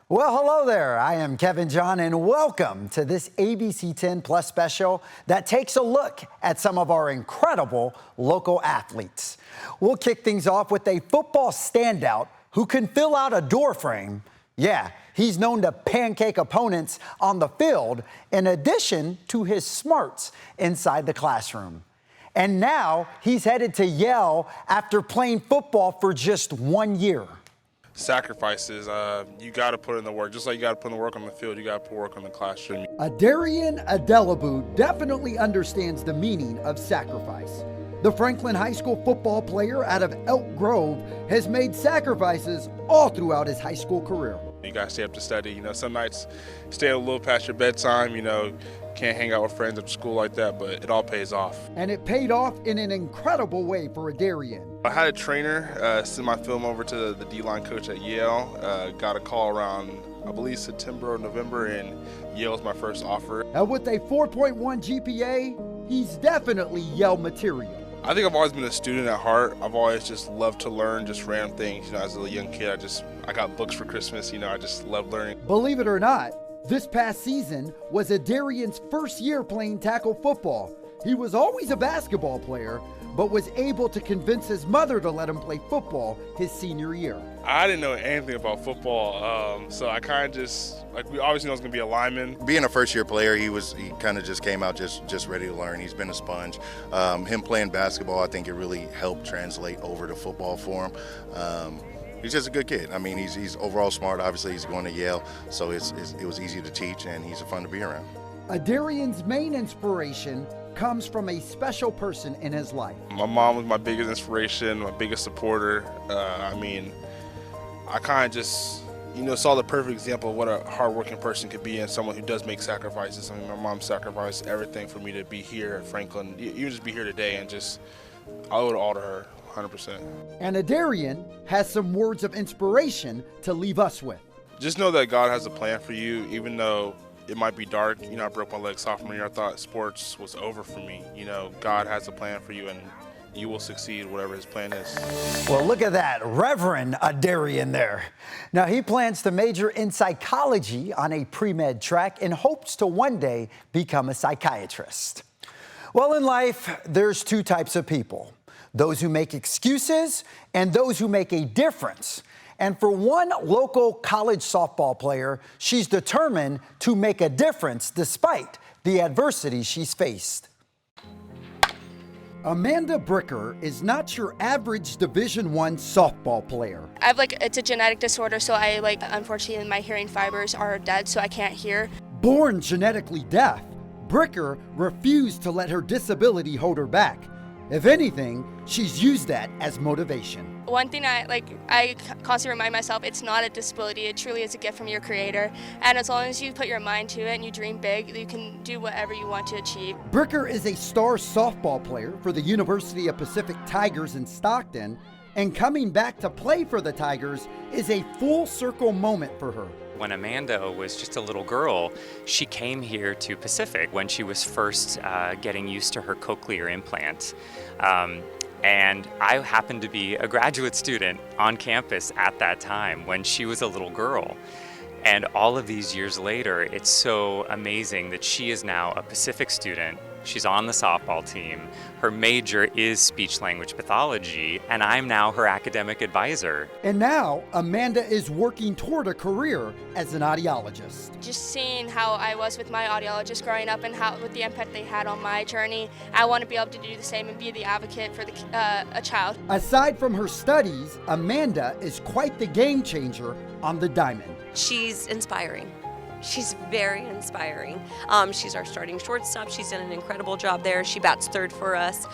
Well, hello there. I am Kevin John, and welcome to this ABC10 Plus special that takes a look at some of our incredible local athletes. We'll kick things off with a football standout who can fill out a door frame. Yeah, he's known to pancake opponents on the field in addition to his smarts inside the classroom. And now he's headed to Yale after playing football for just 1 year. Sacrifices, you got to put in the work. Just like you got to put in the work on the field, you got to put work on the classroom. Adarion Adelibu definitely understands the meaning of sacrifice. The Franklin High School football player out of Elk Grove has made sacrifices all throughout his high school career. You got to stay up to study. You know, some nights stay a little past your bedtime, you know, can't hang out with friends after school like that, but it all pays off. And it paid off in an incredible way for Adarion. I had a trainer send my film over to the D-line coach at Yale. Got a call around, I believe, September or November, and Yale was my first offer. And with a 4.1 GPA, he's definitely Yale material. I think I've always been a student at heart. I've always just loved to learn just random things. You know, as a young kid, I got books for Christmas. You know, I just love learning. Believe it or not, this past season was Adarion's first year playing tackle football. He was always a basketball player, but was able to convince his mother to let him play football his senior year. I didn't know anything about football, so I kind of just, we obviously know I was going to be a lineman. Being a first-year player, he kind of just came out just ready to learn. He's been a sponge. Him playing basketball, I think it really helped translate over to football for him. He's just a good kid. I mean, he's overall smart. Obviously, he's going to Yale, so it was easy to teach, and he's fun to be around. Adarion's main inspiration comes from a special person in his life. My mom was my biggest inspiration, my biggest supporter. I kind of just, saw the perfect example of what a hardworking person could be and someone who does make sacrifices. I mean, my mom sacrificed everything for me to be here at Franklin, even just be here today, and I owe it all to her, 100%. And Adarion has some words of inspiration to leave us with. Just know that God has a plan for you, even though it might be dark. I broke my leg sophomore year. I thought sports was over for me. God has a plan for you, and you will succeed whatever his plan is. Well, look at that, Reverend Adarion there. Now, he plans to major in psychology on a pre-med track and hopes to one day become a psychiatrist. Well, in life, there's two types of people: those who make excuses and those who make a difference. And for one local college softball player, she's determined to make a difference despite the adversity she's faced. Amanda Bricker is not your average Division I softball player. It's a genetic disorder, so unfortunately my hearing fibers are dead, so I can't hear. Born genetically deaf, Bricker refused to let her disability hold her back. If anything, she's used that as motivation. One thing I constantly remind myself, it's not a disability, it truly is a gift from your creator. And as long as you put your mind to it and you dream big, you can do whatever you want to achieve. Bricker is a star softball player for the University of Pacific Tigers in Stockton, and coming back to play for the Tigers is a full circle moment for her. When Amanda was just a little girl, she came here to Pacific when she was first getting used to her cochlear implant. And I happened to be a graduate student on campus at that time when she was a little girl. And all of these years later, it's so amazing that she is now a Pacific student. She's on the softball team. Her major is speech-language pathology, and I'm now her academic advisor. And now, Amanda is working toward a career as an audiologist. Just seeing how I was with my audiologist growing up and with the impact they had on my journey, I want to be able to do the same and be the advocate for a child. Aside from her studies, Amanda is quite the game changer on the diamond. She's inspiring. She's very inspiring. She's our starting shortstop. She's done an incredible job there. She bats third for us.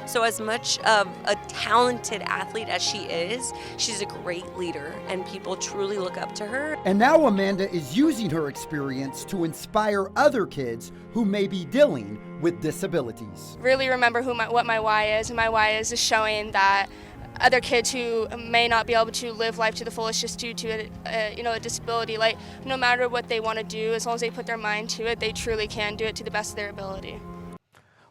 So as much of a talented athlete as she is, she's a great leader, and people truly look up to her. And now Amanda is using her experience to inspire other kids who may be dealing with disabilities. Really remember what my why is, and my why is showing that other kids who may not be able to live life to the fullest just due to a disability, no matter what they want to do, as long as they put their mind to it, they truly can do it to the best of their ability.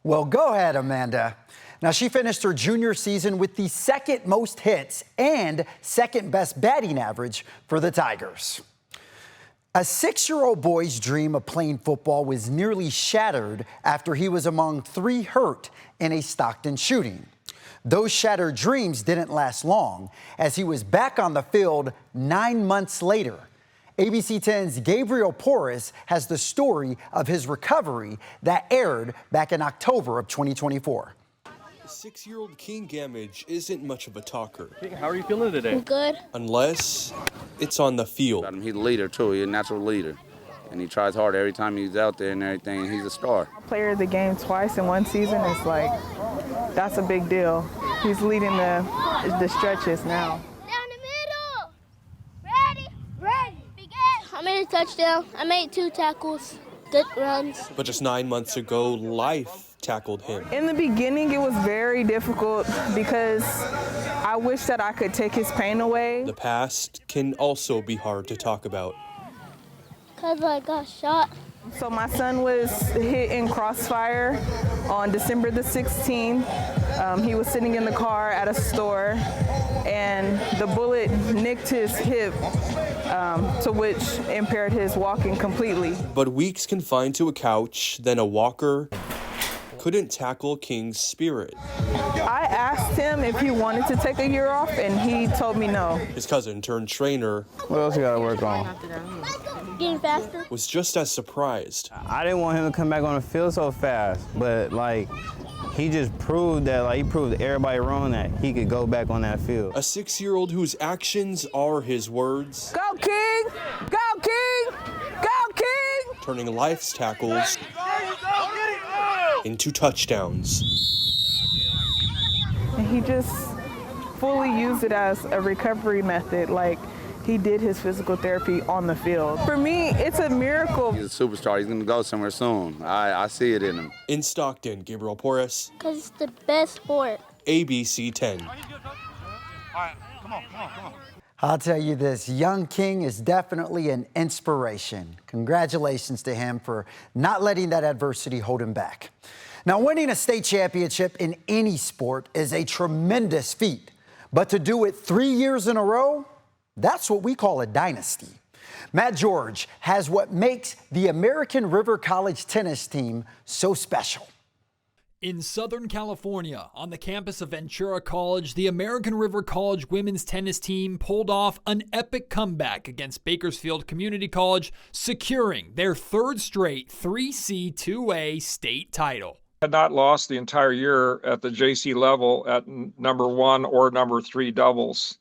Well, go ahead, Amanda. Now, she finished her junior season with the second most hits and second best batting average for the Tigers. A 6-year-old boy's dream of playing football was nearly shattered after he was among 3 hurt in a Stockton shooting. Those shattered dreams didn't last long, as he was back on the field 9 months later. ABC10's Gabriel Porras has the story of his recovery that aired back in October of 2024. 6-year-old King Gamage isn't much of a talker. King, how are you feeling today? I'm good. Unless it's on the field. He's a leader, too. He's a natural leader. And he tries hard every time he's out there and everything, and he's a star. Player of the game twice in one season is like, that's a big deal. He's leading the stretches now. Down the middle. Ready. Begin. I made a touchdown. I made 2 tackles. Good runs. But just 9 months ago, life tackled him. In the beginning, it was very difficult because I wish that I could take his pain away. The past can also be hard to talk about. Because I got shot. So my son was hit in crossfire on December the 16th. He was sitting in the car at a store, and the bullet nicked his hip, to which impaired his walking completely. But weeks confined to a couch, then a walker, couldn't tackle King's spirit. I asked him if he wanted to take a year off, and he told me no. His cousin turned trainer. What else you gotta work on? Getting faster. Was just as surprised. I didn't want him to come back on the field so fast, but like, he just proved that, he proved everybody wrong that he could go back on that field. A 6-year-old whose actions are his words. Go King! Go King! Go King! Turning life's tackles into touchdowns. And he just fully used it as a recovery method, like he did his physical therapy on the field. For me, it's a miracle. He's a superstar. He's going to go somewhere soon. I see it in him. In Stockton, Gabriel Porras, Because it's the best sport. ABC10. All right, come on. I'll tell you this, young King is definitely an inspiration. Congratulations to him for not letting that adversity hold him back. Now, winning a state championship in any sport is a tremendous feat, but to do it 3 years in a row, that's what we call a dynasty. Matt George has what makes the American River College tennis team so special. In Southern California, on the campus of Ventura College, the American River College women's tennis team pulled off an epic comeback against Bakersfield Community College, securing their 3rd straight 3C2A state title. Had not lost the entire year at the JC level at number 1 or number 3 doubles,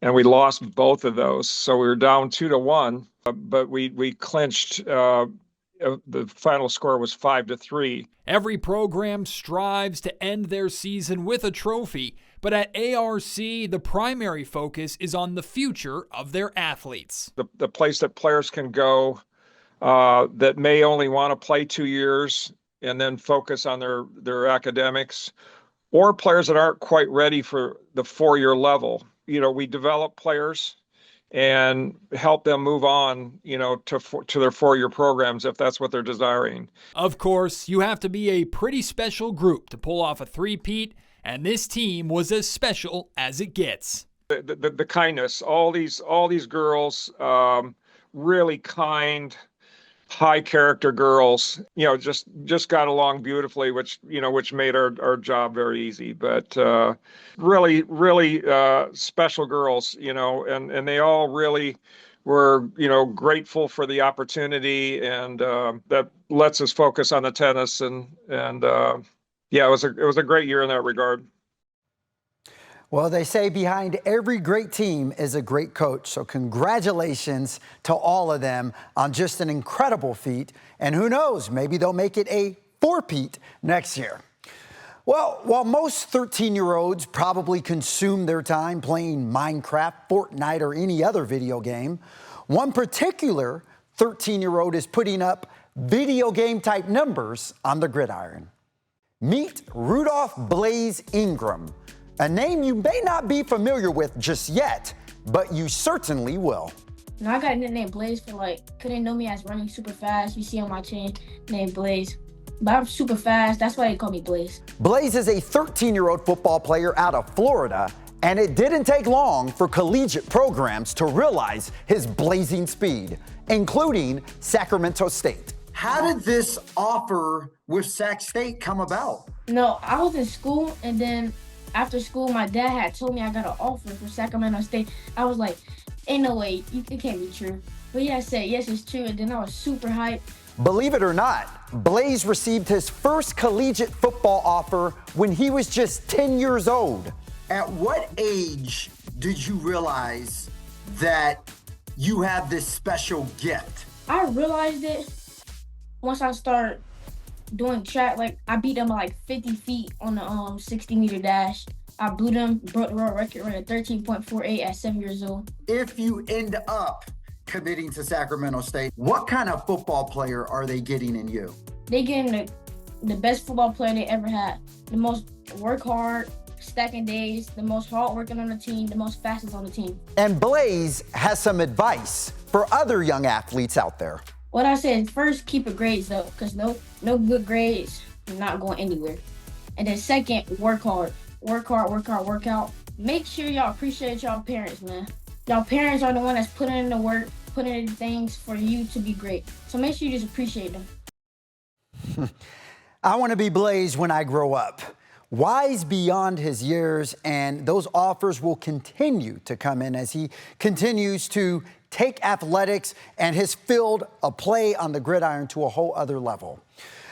and we lost both of those. So we were down 2-1, but we clinched. The final score was 5-3. Every program strives to end their season with a trophy, but at ARC, the primary focus is on the future of their athletes. The place that players can go that may only want to play 2 years and then focus on their academics, or players that aren't quite ready for the 4-year level. You know, we develop players and help them move on, to their 4-year programs if that's what they're desiring. Of course, you have to be a pretty special group to pull off a three-peat, and this team was as special as it gets. The kindness, all these girls, really kind, high character girls, just got along beautifully, which made our job very easy. But really special girls, and they all really were, grateful for the opportunity, and that lets us focus on the tennis. And it was a great year in that regard. Well, they say behind every great team is a great coach. So congratulations to all of them on just an incredible feat. And who knows, maybe they'll make it a 4-peat next year. Well, while most 13-year-olds probably consume their time playing Minecraft, Fortnite, or any other video game, one particular 13-year-old is putting up video game type numbers on the gridiron. Meet Rudolph Blaze Ingram, a name you may not be familiar with just yet, but you certainly will. No, I got a nickname Blaze for cause they know me as running super fast. You see on my chain, named Blaze. But I'm super fast, that's why they call me Blaze. Blaze is a 13-year-old football player out of Florida, And it didn't take long for collegiate programs to realize his blazing speed, including Sacramento State. How did this offer with Sac State come about? No, I was in school, and then after school, my dad had told me I got an offer for Sacramento State. I was like, ain't no way, it can't be true. But yeah, I said, yes, it's true, and then I was super hyped. Believe it or not, Blaze received his first collegiate football offer when he was just 10 years old. At what age did you realize that you have this special gift? I realized it once I started doing track. Like, I beat them like 50 feet on the 60-meter dash. I blew them, broke the world record, ran a 13.48 at 7 years old. If you end up committing to Sacramento State, what kind of football player are they getting in you? They getting the best football player they ever had. The most work hard, stacking days, the most hard working on the team, the most fastest on the team. And Blaze has some advice for other young athletes out there. What I said is, first, keep your grades though, because no good grades, you're not going anywhere. And then second, work hard. Work hard, work out, work out. Make sure y'all appreciate y'all parents, man. Y'all parents are the one that's putting in the work, putting in things for you to be great. So make sure you just appreciate them. I want to be Blaze when I grow up. Wise beyond his years, and those offers will continue to come in as he continues to take athletics and his field of play on the gridiron to a whole other level.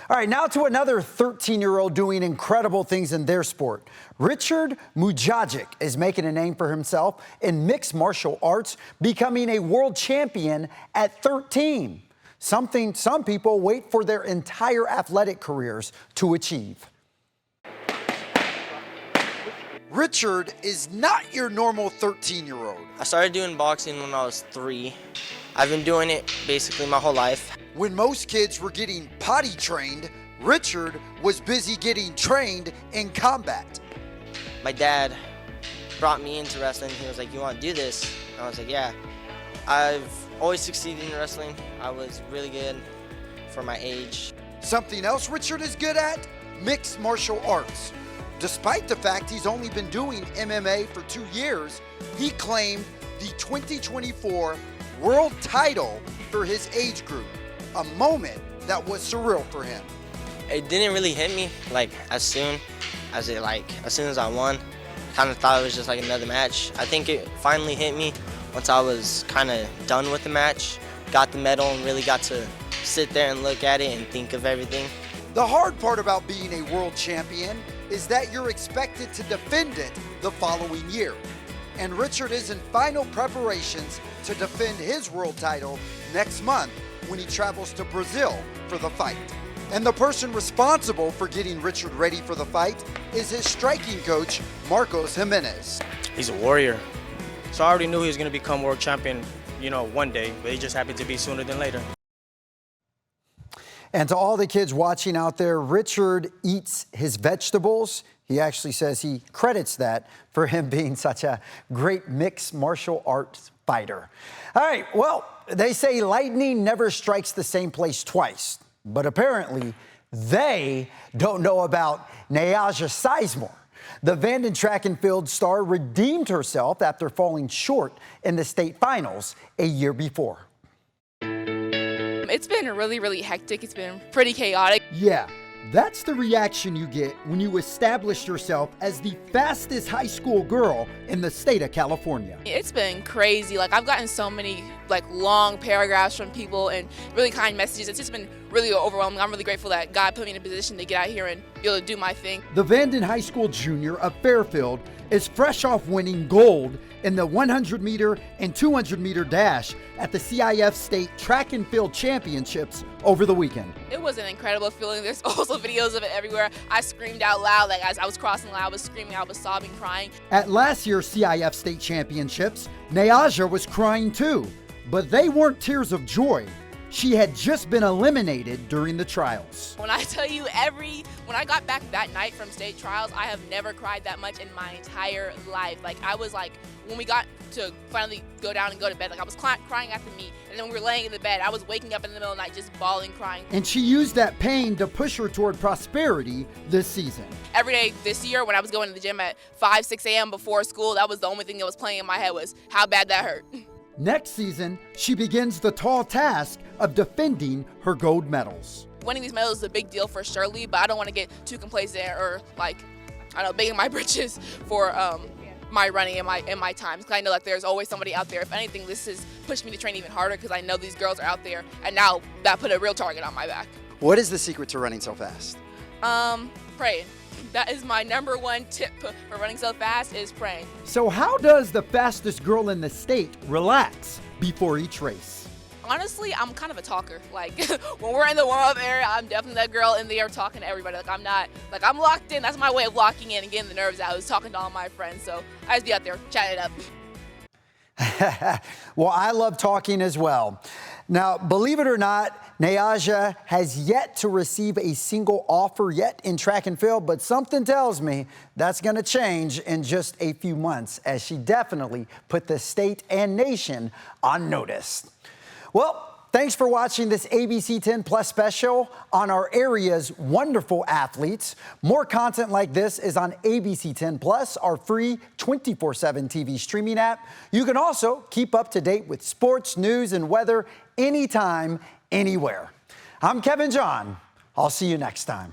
All right, now to another 13-year-old doing incredible things in their sport. Richard Muajic is making a name for himself in mixed martial arts, becoming a world champion at 13. Something some people wait for their entire athletic careers to achieve. Richard is not your normal 13-year-old. I started doing boxing when I was 3. I've been doing it basically my whole life. When most kids were getting potty trained, Richard was busy getting trained in combat. My dad brought me into wrestling. He was like, "You want to do this?" And I was like, "Yeah." I've always succeeded in wrestling. I was really good for my age. Something else Richard is good at? Mixed martial arts. Despite the fact he's only been doing MMA for 2 years, he claimed the 2024 world title for his age group, a moment that was surreal for him. It didn't really hit me like as soon as I won. Kind of thought it was just like another match. I think it finally hit me once I was kind of done with the match, got the medal, and really got to sit there and look at it and think of everything. The hard part about being a world champion is that you're expected to defend it the following year. And Richard is in final preparations to defend his world title next month when he travels to Brazil for the fight. And the person responsible for getting Richard ready for the fight is his striking coach, Marcos Jimenez. He's a warrior. So I already knew he was going to become world champion, one day, but he just happened to be sooner than later. And to all the kids watching out there, Richard eats his vegetables. He actually says he credits that for him being such a great mixed martial arts fighter. All right, well, they say lightning never strikes the same place twice, but apparently they don't know about Naja Seismore. The Vanden track and field star redeemed herself after falling short in the state finals a year before. It's been really, really hectic. It's been pretty chaotic. Yeah, that's the reaction you get when you establish yourself as the fastest high school girl in the state of California. It's been crazy. I've gotten so many long paragraphs from people and really kind messages. It's just been really overwhelming. I'm really grateful that God put me in a position to get out here and be able to do my thing. The Vanden High School junior of Fairfield is fresh off winning gold in the 100-meter and 200-meter dash at the CIF State Track and Field Championships over the weekend. It was an incredible feeling. There's also videos of it everywhere. I screamed out loud. As I was crossing the line, I was screaming, I was sobbing, crying. At last year's CIF State Championships, Naja was crying too, but they weren't tears of joy. she had just been eliminated during the trials. When I tell you when I got back that night from state trials, I have never cried that much in my entire life. Like I was like, when we got to finally go down and go to bed, like I was crying at the meet, and then we were laying in the bed, I was waking up in the middle of the night just bawling, crying. And she used that pain to push her toward prosperity this season. Every day this year when I was going to the gym at 5, 6 a.m. before school, that was the only thing that was playing in my head was how bad that hurt. Next season, she begins the tall task of defending her gold medals. Winning these medals is a big deal for Shirley, but I don't want to get too complacent or like, I don't know, banging my britches for my running and my times, because I know that there's always somebody out there. If anything, this has pushed me to train even harder because I know these girls are out there, and now that put a real target on my back. What is the secret to running so fast? Praying. That is my #1 tip for running so fast is praying. So how does the fastest girl in the state relax before each race? Honestly, I'm kind of a talker. Like when we're in the warm-up area, I'm definitely that girl in the air talking to everybody. Like I'm locked in. That's my way of locking in and getting the nerves out. I was talking to all my friends. So I just be out there chatting it up. Well, I love talking as well. Now, believe it or not, Naja has yet to receive a single offer yet in track and field, but something tells me that's going to change in just a few months, as she definitely put the state and nation on notice. Well, thanks for watching this ABC 10 Plus special on our area's wonderful athletes. More content like this is on ABC 10 Plus, our free 24/7 TV streaming app. You can also keep up to date with sports, news, and weather anytime, anywhere. I'm Kevin John. I'll see you next time.